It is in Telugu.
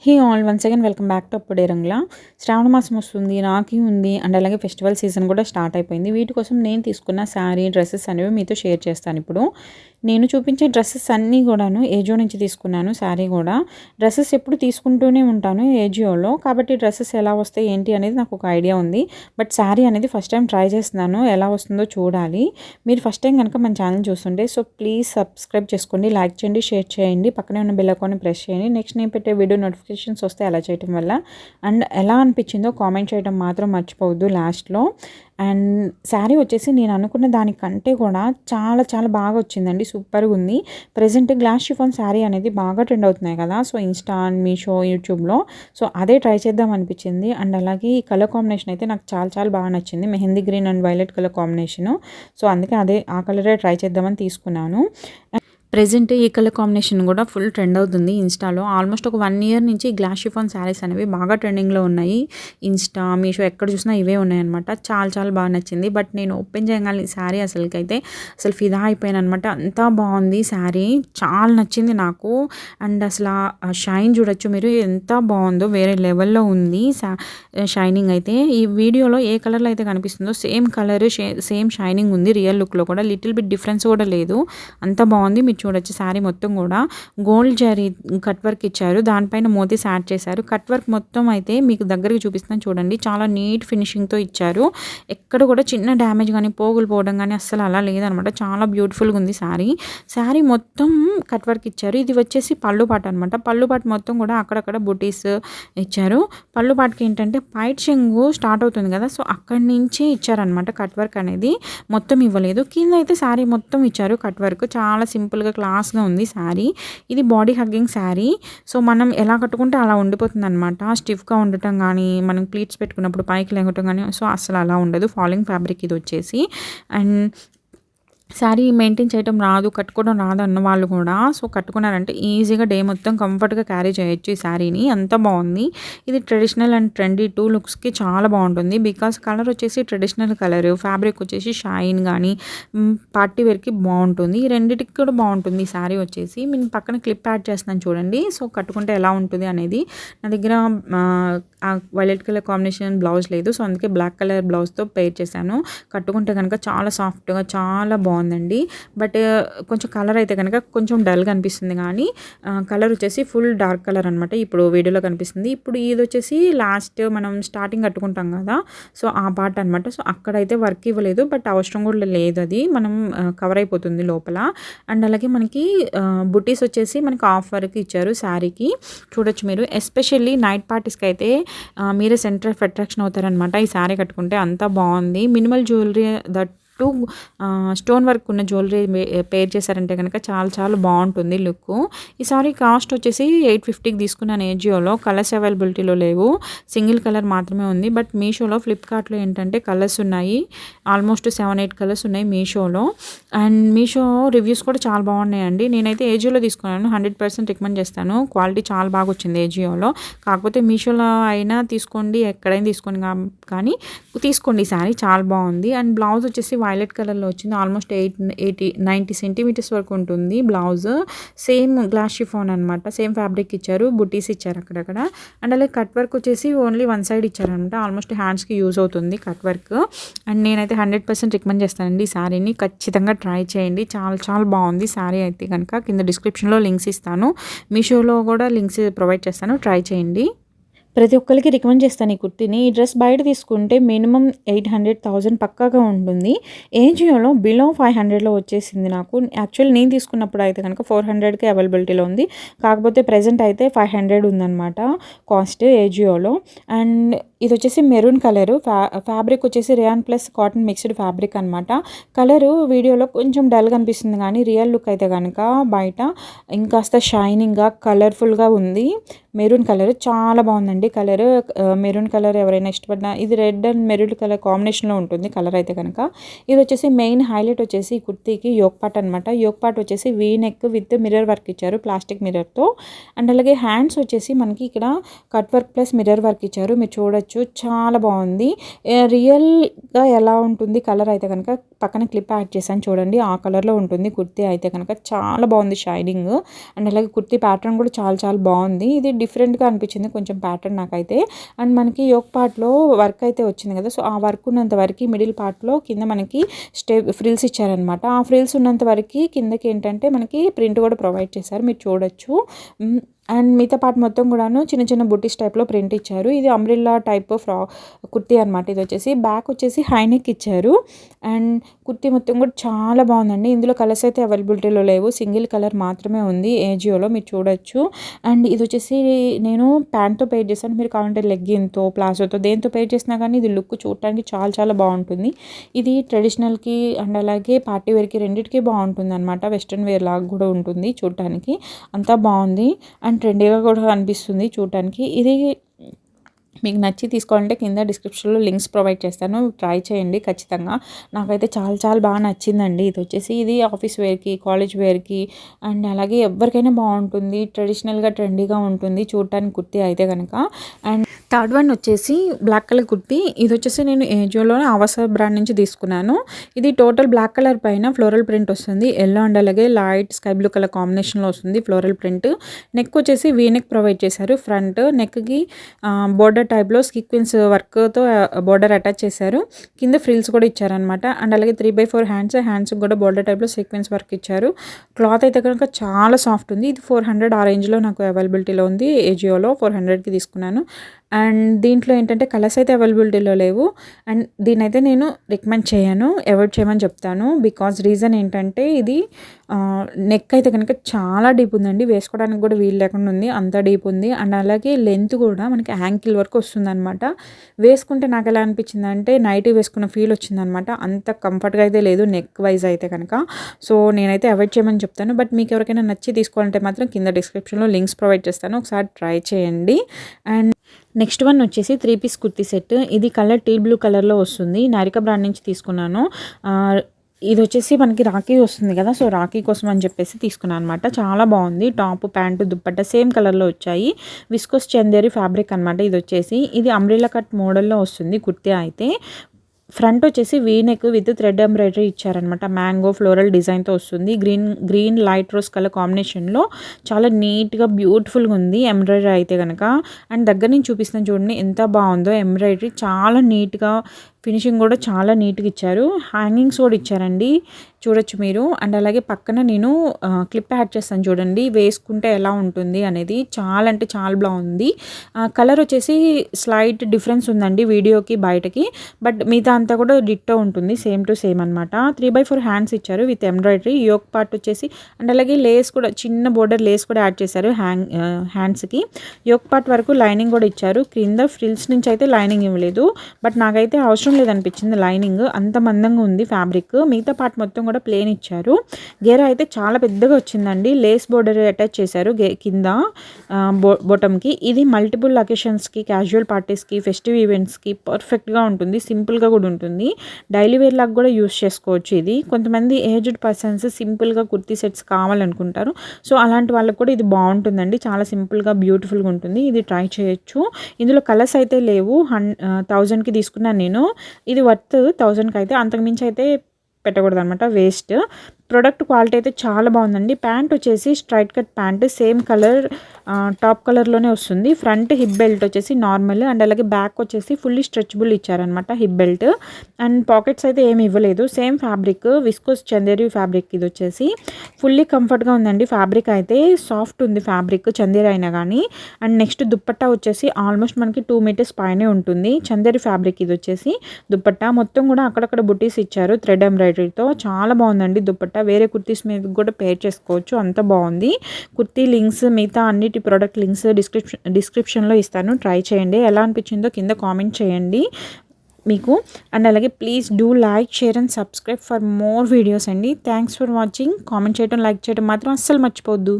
Hey all once again welcome back to అప్పుడే రంగుల. శ్రావణ మాసం వస్తుంది, రాఖీ ఉంది అండ్ అలాగే ఫెస్టివల్ సీజన్ కూడా స్టార్ట్ అయిపోయింది. వీటి కోసం నేను తీసుకున్న శారీ డ్రెస్సెస్ అనేవి మీతో షేర్ చేస్తాను. ఇప్పుడు నేను చూపించే డ్రెస్సెస్ అన్నీ కూడాను ఏజియో నుంచి తీసుకున్నాను. శారీ కూడా డ్రెస్సెస్ ఎప్పుడు తీసుకుంటూనే ఉంటాను ఏజియోలో, కాబట్టి డ్రెస్సెస్ ఎలా వస్తాయి ఏంటి అనేది నాకు ఒక ఐడియా ఉంది. బట్ శారీ అనేది ఫస్ట్ టైం ట్రై చేస్తున్నాను, ఎలా వస్తుందో చూడాలి. మీరు ఫస్ట్ టైం కనుక మన ఛానల్ చూస్తుంటే సో ప్లీజ్ సబ్స్క్రైబ్ చేసుకోండి, లైక్ చేయండి, షేర్ చేయండి, పక్కనే ఉన్న బెల్ ఐకాన్ని ప్రెస్ చేయండి. నెక్స్ట్ నేను పెట్టే వీడియో నోటిఫికేషన్స్ వస్తే అలా చేయటం వల్ల. అండ్ ఎలా అనిపించిందో కామెంట్ చేయడం మాత్రం మర్చిపోవద్దు లాస్ట్లో. అండ్ శారీ వచ్చేసి నేను అనుకున్న దానికంటే కూడా చాలా చాలా బాగా వచ్చిందండి, సూపర్గా ఉంది. ప్రజెంట్ గ్లాస్ షిఫాన్ శారీ అనేది బాగా ట్రెండ్ అవుతున్నాయి కదా, సో ఇన్స్టా, మీషో, యూట్యూబ్లో. సో అదే ట్రై చేద్దాం అనిపించింది. అండ్ అలాగే ఈ కలర్ కాంబినేషన్ అయితే నాకు చాలా చాలా బాగా నచ్చింది, mehndi green and violet colour combination. So అందుకే ఆ కలరే ట్రై చేద్దామని తీసుకున్నాను. ప్రెజెంట్ ఈ కలర్ కాంబినేషన్ కూడా ఫుల్ ట్రెండ్ అవుతుంది ఇన్స్టాలో. ఆల్మోస్ట్ ఒక 1 ఇయర్ నుంచి గ్లాస్ షిఫాన్ శారీస్ అనేవి బాగా ట్రెండింగ్లో ఉన్నాయి. ఇన్స్టా, మీషో ఎక్కడ చూసినా ఇవే ఉన్నాయన్నమాట. చాలా చాలా బాగా నచ్చింది. బట్ నేను ఓపెన్ చేయగానే శారీ అసలు ఫిదా అయిపోయాను అనమాట. అంతా బాగుంది శారీ, చాలా నచ్చింది నాకు. అండ్ అసలు ఆ షైన్ చూడొచ్చు మీరు, ఎంత బాగుందో, వేరే లెవెల్లో ఉంది షైనింగ్ అయితే. ఈ వీడియోలో ఏ కలర్లో అయితే కనిపిస్తుందో సేమ్ కలర్, సేమ్ షైనింగ్ ఉంది. రియల్ లుక్లో కూడా లిటిల్ బిట్ డిఫరెన్స్ కూడా లేదు, అంత బాగుంది. మీరు చూడొచ్చు శారీ మొత్తం కూడా గోల్డ్ జరీ కట్ వర్క్ ఇచ్చారు, దానిపైన మోతీస్ యాడ్ చేశారు. కట్ వర్క్ మొత్తం అయితే మీకు దగ్గరికి చూపిస్తాను చూడండి, చాలా నీట్ ఫినిషింగ్తో ఇచ్చారు. ఎక్కడ కూడా చిన్న డ్యామేజ్ కానీ పోగులు పోవడం కానీ అస్సలు అలా లేదనమాట. చాలా బ్యూటిఫుల్గా ఉంది శారీ మొత్తం కట్ వర్క్ ఇచ్చారు. ఇది వచ్చేసి పళ్ళు పాట అనమాట. పళ్ళు పాట మొత్తం కూడా అక్కడక్కడ బుటీస్ ఇచ్చారు. పళ్ళు పాటకి ఏంటంటే పైట్ చెంగు స్టార్ట్ అవుతుంది కదా, సో అక్కడి నుంచే ఇచ్చారనమాట కట్ వర్క్ అనేది. మొత్తం ఇవ్వలేదు. కింద అయితే శారీ మొత్తం ఇచ్చారు కట్ వర్క్, చాలా సింపుల్గా క్లాస్గా ఉంది శారీ. ఇది బాడీ హగ్గింగ్ శారీ. సో మనం ఎలా కట్టుకుంటే అలా ఉండిపోతుంది అనమాట. స్టిఫ్గా ఉండటం కానీ, మనం ప్లీట్స్ పెట్టుకున్నప్పుడు పైకి లేగటం కానీ సో అసలు అలా ఉండదు. ఫాలింగ్ ఫ్యాబ్రిక్ ఇది వచ్చేసి. అండ్ శారీ మెయింటైన్ చేయడం రాదు, కట్టుకోవడం రాదు అన్న వాళ్ళు కూడా సో కట్టుకున్నారంటే ఈజీగా డే మొత్తం కంఫర్ట్గా క్యారీ చేయొచ్చు ఈ శారీని. అంత బాగుంది. ఇది ట్రెడిషనల్ అండ్ ట్రెండీ టూ లుక్స్కి చాలా బాగుంటుంది. బికాస్ కలర్ వచ్చేసి ట్రెడిషనల్ కలర్, ఫ్యాబ్రిక్ వచ్చేసి షైన్ కానీ పార్టీ వేర్కి బాగుంటుంది. ఈ రెండింటికి కూడా బాగుంటుంది ఈ శారీ వచ్చేసి. నేను పక్కన క్లిప్ యాడ్ చేస్తున్నాను చూడండి, సో కట్టుకుంటే ఎలా ఉంటుంది అనేది. నా దగ్గర వైలెట్ కలర్ కాంబినేషన్ బ్లౌజ్ లేదు, సో అందుకే బ్లాక్ కలర్ బ్లౌజ్తో పేర్ చేశాను. కట్టుకుంటే కనుక చాలా సాఫ్ట్గా చాలా బాగుందండి. బట్ కొంచెం కలర్ అయితే కనుక కొంచెం డల్గా అనిపిస్తుంది, కానీ కలర్ వచ్చేసి ఫుల్ డార్క్ కలర్ అనమాట. ఇప్పుడు వీడియోలో కనిపిస్తుంది. ఇప్పుడు ఇది వచ్చేసి లాస్ట్ మనం స్టార్టింగ్ కట్టుకుంటాం కదా, సో ఆ పార్ట్ అనమాట. సో అక్కడైతే వర్క్ ఇవ్వలేదు, బట్ అవసరం కూడా లేదు, అది మనం కవర్ అయిపోతుంది లోపల. అండ్ అలాగే మనకి బుటీస్ వచ్చేసి మనకి ఆఫ్ వర్క్ ఇచ్చారు శారీకి. చూడొచ్చు మీరు. ఎస్పెషల్లీ నైట్ పార్టీస్కి అయితే మీరే సెంటర్ ఆఫ్ అట్రాక్షన్ అవుతారనమాట ఈ శారీ కట్టుకుంటే. అంతా బాగుంది. Minimal jewellery that stone work ఉన్న జ్యువెలరీ పేర్ చేశారంటే కనుక చాలా చాలా బాగుంటుంది లుక్. ఈ సారీ కాస్ట్ వచ్చేసి 850కి తీసుకున్నాను ఏజియోలో. కలర్స్ అవైలబిలిటీలో లేవు, సింగిల్ కలర్ మాత్రమే ఉంది. బట్ మీషోలో, ఫ్లిప్కార్ట్లో ఏంటంటే కలర్స్ ఉన్నాయి, ఆల్మోస్ట్ 7-8 కలర్స్ ఉన్నాయి మీషోలో. అండ్ మీషో రివ్యూస్ కూడా చాలా బాగున్నాయండి. నేనైతే ఏజియోలో తీసుకున్నాను, 100% రికమెండ్ చేస్తాను. క్వాలిటీ చాలా బాగా వచ్చింది ఏజియోలో. కాకపోతే మీషోలో అయినా తీసుకోండి, ఎక్కడైనా తీసుకోండి, కానీ తీసుకోండి. ఈ శారీ చాలా బాగుంది. అండ్ బ్లౌజ్ వచ్చేసి వైలెట్ కలర్లో వచ్చింది. ఆల్మోస్ట్ 90 సెంటీమీటర్స్ వరకు ఉంటుంది బ్లౌజ్. సేమ్ గ్లాస్ షిఫాన్ అనమాట. సేమ్ ఫ్యాబ్రిక్ ఇచ్చారు, బుటీస్ ఇచ్చారు అక్కడక్కడ. అండ్ అలాగే కట్ వర్క్ వచ్చేసి ఓన్లీ వన్ సైడ్ ఇచ్చారనమాట. ఆల్మోస్ట్ హ్యాండ్స్కి యూజ్ అవుతుంది కట్ వర్క్. అండ్ నేనైతే 100% రికమెండ్ చేస్తానండి ఈ శారీని. ఖచ్చితంగా ట్రై చేయండి, చాలా చాలా బాగుంది శారీ అయితే కనుక. కింద డిస్క్రిప్షన్లో లింక్స్ ఇస్తాను, మీషోలో కూడా లింక్స్ ప్రొవైడ్ చేస్తాను, ట్రై చేయండి. ప్రతి ఒక్కరికి రికమెండ్ చేస్తాను ఈ కుర్తీని. ఈ డ్రెస్ బయట తీసుకుంటే మినిమం 800,000 పక్కాగా ఉంటుంది. ఏజియోలో బిలో 500లో వచ్చేసింది నాకు. యాక్చువల్లీ నేను తీసుకున్నప్పుడు అయితే కనుక 400కి అవైలబిలిటీలో ఉంది, కాకపోతే ప్రజెంట్ అయితే 500 ఉందన్నమాట కాస్ట్ ఏజియోలో. అండ్ ఇది వచ్చేసి మెరూన్ కలరు, ఫ్యాబ్రిక్ వచ్చేసి rayon plus cotton mixed fabric అనమాట. కలరు వీడియోలో కొంచెం డల్గా అనిపిస్తుంది, కానీ రియల్ లుక్ అయితే కనుక బయట ఇంకాస్త షైనింగ్గా కలర్ఫుల్గా ఉంది. మెరూన్ కలర్ చాలా బాగుందండి. కలర్ మెరూన్ కలర్ ఎవరైనా ఇష్టపడినా, ఇది రెడ్ అండ్ మెరూన్ కలర్ కాంబినేషన్లో ఉంటుంది కలర్ అయితే కనుక. ఇది వచ్చేసి మెయిన్ హైలైట్ వచ్చేసి ఈ కుర్తీకి యోక్ పార్ట్ అనమాట. యోక్ పార్ట్ వచ్చేసి V neck with mirror work ఇచ్చారు, ప్లాస్టిక్ మిర్రర్తో. అండ్ అలాగే హ్యాండ్స్ వచ్చేసి మనకి ఇక్కడ cut work plus mirror work ఇచ్చారు, మీరు చూడొచ్చు. చూడొచ్చు, చాలా బాగుంది. రియల్గా ఎలా ఉంటుంది కలర్ అయితే కనుక పక్కన క్లిప్ యాడ్ చేశాను చూడండి, ఆ కలర్లో ఉంటుంది కుర్తీ అయితే కనుక. చాలా బాగుంది షైనింగ్. అండ్ అలాగే కుర్తీ ప్యాటర్న్ కూడా చాలా చాలా బాగుంది. ఇది డిఫరెంట్గా అనిపించింది కొంచెం ప్యాటర్న్ నాకైతే. అండ్ మనకి యోక్ పార్ట్లో వర్క్ అయితే వచ్చింది కదా, సో ఆ వర్క్ ఉన్నంత వరకు మిడిల్ పార్ట్లో కింద మనకి ఫ్రిల్స్ ఇచ్చారనమాట. ఆ ఫ్రిల్స్ ఉన్నంత వరకు కిందకి ఏంటంటే మనకి ప్రింట్ కూడా ప్రొవైడ్ చేశారు, మీరు చూడొచ్చు. అండ్ మిగతా పార్ట్ మొత్తం కూడాను చిన్న చిన్న బుటీస్ టైప్లో ప్రింట్ ఇచ్చారు. ఇది అంబ్రిల్లా టైప్ కుర్తీ అనమాట. ఇది వచ్చేసి బ్యాక్ వచ్చేసి హైనెక్ ఇచ్చారు. అండ్ కుర్తీ మొత్తం కూడా చాలా బాగుందండి. ఇందులో కలర్స్ అయితే అవైలబిలిటీలో లేవు, సింగిల్ కలర్ మాత్రమే ఉంది ఏజియోలో, మీరు చూడొచ్చు. అండ్ ఇది వచ్చేసి నేను ప్యాంట్తో పేర్ చేశాను, మీరు కావాలంటే లెగ్గిన్తో ప్లాజోతో దేంతో పేర్ చేసినా కానీ ఇది లుక్ చూడటానికి చాలా చాలా బాగుంటుంది. ఇది ట్రెడిషనల్కి అండ్ అలాగే పార్టీ వేర్కి రెండింటికి బాగుంటుంది అనమాట. వెస్ట్రన్ వేర్ లాగా కూడా ఉంటుంది చూడటానికి, అంతా బాగుంది. అండ్ ట్రెండీగా కూడా అనిపిస్తుంది చూడటానికి. ఇది మీకు నచ్చి తీసుకోవాలంటే కింద డిస్క్రిప్షన్లో లింక్స్ ప్రొవైడ్ చేస్తాను, ట్రై చేయండి ఖచ్చితంగా. నాకైతే చాలా చాలా బాగా నచ్చిందండి. ఇది వచ్చేసి ఇది ఆఫీస్ వేర్కి, కాలేజ్ వేర్కి అండ్ అలాగే ఎవరికైనా బాగుంటుంది. ట్రెడిషనల్గా ట్రెండీగా ఉంటుంది చూడటానికి కుర్తీ అయితే కనుక. అండ్ థర్డ్ వన్ వచ్చేసి బ్లాక్ కలర్ కుర్తీ. ఇది వచ్చేసి నేను ఏజియోలోనే అవసర బ్రాండ్ నుంచి తీసుకున్నాను. ఇది టోటల్ బ్లాక్ కలర్ పైన ఫ్లోరల్ ప్రింట్ వస్తుంది, ఎల్లో అండ్ అలాగే లైట్ స్కై బ్లూ కలర్ కాంబినేషన్లో వస్తుంది ఫ్లోరల్ ప్రింట్. నెక్ వచ్చేసి వీ నెక్ ప్రొవైడ్ చేశారు. ఫ్రంట్ నెక్కి బోర్డర్ టైప్లో సీక్వెన్స్ వర్క్తో బోర్డర్ అటాచ్ చేశారు. కింద ఫ్రిల్స్ కూడా ఇచ్చారనమాట. అండ్ అలాగే 3/4 హ్యాండ్స్ కూడా బోర్డర్ టైప్లో సీక్వెన్స్ వర్క్ ఇచ్చారు. క్లాత్ అయితే కనుక చాలా సాఫ్ట్ ఉంది. ఇది 400 ఆ రేంజ్లో నాకు అవైలబిలిటీలో ఉంది. ఏజియోలో 400కి తీసుకున్నాను. అండ్ దీంట్లో ఏంటంటే కలర్స్ అయితే అవైలబిలిటీలో లేవు. అండ్ దీని అయితే నేను రికమెండ్ చేయను, అవాయిడ్ చేయమని చెప్తాను. బికాజ్ రీజన్ ఏంటంటే ఇది నెక్ అయితే కనుక చాలా డీప్ ఉందండి, వేసుకోవడానికి కూడా వీలు లేకుండా ఉంది, అంత డీప్ ఉంది. అండ్ అలాగే లెంత్ కూడా మనకి యాంకిల్ వరకు వస్తుంది అనమాట. వేసుకుంటే నాకు ఎలా అనిపించింది అంటే నైట్ వేసుకున్న ఫీల్ వచ్చిందనమాట. అంత కంఫర్ట్గా అయితే లేదు నెక్ వైజ్ అయితే కనుక. సో నేనైతే అవాయిడ్ చేయమని చెప్తాను. బట్ మీకు ఎవరికైనా నచ్చి తీసుకోవాలంటే మాత్రం కింద డిస్క్రిప్షన్లో లింక్స్ ప్రొవైడ్ చేస్తాను, ఒకసారి ట్రై చేయండి. అండ్ నెక్స్ట్ వన్ వచ్చేసి 3 పీస్ కుర్తీ సెట్. ఇది కలర్ టీ బ్లూ కలర్లో వస్తుంది, నారికా బ్రాండ్ నుంచి తీసుకున్నాను. ఇది వచ్చేసి మనకి రాఖీ వస్తుంది కదా, సో రాఖీ కోసం అని చెప్పేసి తీసుకున్నాను అనమాట. చాలా బాగుంది. టాప్ ప్యాంటు దుప్పట్ట సేమ్ కలర్లో వచ్చాయి. విస్కోస్ చందేరి ఫ్యాబ్రిక్ అనమాట. ఇది వచ్చేసి ఇది అంబ్రెల్లా కట్ మోడల్లో వస్తుంది కుర్తీ అయితే. ఫ్రంట్ వచ్చేసి V neck with thread embroidery ఇచ్చారనమాట. మ్యాంగో ఫ్లోరల్ డిజైన్తో వస్తుంది. గ్రీన్ లైట్ రోజ్ కలర్ కాంబినేషన్లో చాలా నీట్గా బ్యూటిఫుల్గా ఉంది ఎంబ్రాయిడరీ అయితే కనుక. అండ్ దగ్గర నుంచి చూపిస్తాను చూడండి ఎంత బాగుందో ఎంబ్రాయిడరీ, చాలా నీట్గా ఫినిషింగ్ కూడా చాలా నీట్గా ఇచ్చారు. హ్యాంగింగ్స్ కూడా ఇచ్చారండి, చూడొచ్చు మీరు. అండ్ అలాగే పక్కన నేను క్లిప్ యాడ్ చేస్తాను చూడండి, వేసుకుంటే ఎలా ఉంటుంది అనేది. చాలా అంటే చాలా బాగుంది. కలర్ వచ్చేసి స్లైట్ డిఫరెన్స్ ఉందండి వీడియోకి బయటకి, బట్ మిగతా అంతా కూడా డిట్టో ఉంటుంది, సేమ్ టు సేమ్ అనమాట. 3/4 హ్యాండ్స్ ఇచ్చారు విత్ ఎంబ్రాయిడరీ. యోక్ పార్ట్ వచ్చేసి అండ్ అలాగే లేస్ కూడా చిన్న బోర్డర్ లేస్ కూడా యాడ్ చేశారు హ్యాండ్స్కి. యోక్ పార్ట్ వరకు లైనింగ్ కూడా ఇచ్చారు. కింద ఫ్రిల్స్ నుంచి అయితే లైనింగ్ ఇవ్వలేదు, బట్ నాకైతే అవసరం లేదనిపించింది లైనింగ్, అంత మందంగా ఉంది ఫ్యాబ్రిక్. మిగతా పార్ట్ మొత్తం కూడా ప్లేన్ ఇచ్చారు. గేర అయితే చాలా పెద్దగా వచ్చిందండి. లేస్ బోర్డర్ అటాచ్ చేశారు కింద బొటమ్కి. ఇది మల్టిపుల్ అకేషన్స్కి, క్యాజువల్ పార్టీస్కి, ఫెస్టివ్ ఈవెంట్స్కి పర్ఫెక్ట్గా ఉంటుంది. సింపుల్గా కూడా ఉంటుంది, డైలీ వేర్ లాగా కూడా యూస్ చేసుకోవచ్చు. ఇది కొంతమంది ఏజ్డ్ పర్సన్స్ సింపుల్గా కుర్తీ సెట్స్ కావాలనుకుంటారు, సో అలాంటి వాళ్ళకి కూడా ఇది బాగుంటుందండి. చాలా సింపుల్గా బ్యూటిఫుల్గా ఉంటుంది, ఇది ట్రై చేయొచ్చు. ఇందులో కలర్స్ అయితే లేవు. 1000కి తీసుకున్నాను నేను. ఇది వర్త్ 1000కి అయితే, అంతకుమించి అయితే పెట్టకూడదు అనమాట, వేస్ట్. ప్రోడక్ట్ క్వాలిటీ అయితే చాలా బాగుందండి. ప్యాంట్ వచ్చేసి straight cut pant, same colour top కలర్లోనే వస్తుంది. ఫ్రంట్ హిప్ బెల్ట్ వచ్చేసి నార్మల్, అండ్ అలాగే బ్యాక్ వచ్చేసి ఫుల్లీ స్ట్రెచబుల్ ఇచ్చారనమాట హిప్ బెల్ట్. అండ్ పాకెట్స్ అయితే ఏమి ఇవ్వలేదు. Same fabric viscose Chanderi fabric. ఇది వచ్చేసి ఫుల్లీ కంఫర్ట్గా ఉందండి. ఫ్యాబ్రిక్ అయితే సాఫ్ట్ ఉంది ఫ్యాబ్రిక్, చందేరి అయినా కానీ. అండ్ నెక్స్ట్ దుప్పట్టా వచ్చేసి ఆల్మోస్ట్ మనకి 2 మీటర్స్ పైనే ఉంటుంది. చందేరి ఫ్యాబ్రిక్ ఇది వచ్చేసి దుప్పట్టా. మొత్తం కూడా అక్కడక్కడ బుటీస్ ఇచ్చారు థ్రెడ్ ఎంబ్రాయిడరీతో. చాలా బాగుందండి దుప్పట్టా. వేరే కుర్తీస్ మీద కూడా పేర్ చేసుకోవచ్చు, అంత బాగుంది. కుర్తీ లింక్స్ మిగతా అన్నిటి ప్రోడక్ట్ లింక్స్ డిస్క్రిప్షన్లో ఇస్తాను, ట్రై చేయండి. ఎలా అనిపించిందో కింద కామెంట్ చేయండి మీకు. అండ్ అలాగే please do like, share and subscribe for more videos అండి. Thanks for watching. కామెంట్ చేయడం, లైక్ చేయడం మాత్రం అస్సలు మర్చిపోవద్దు.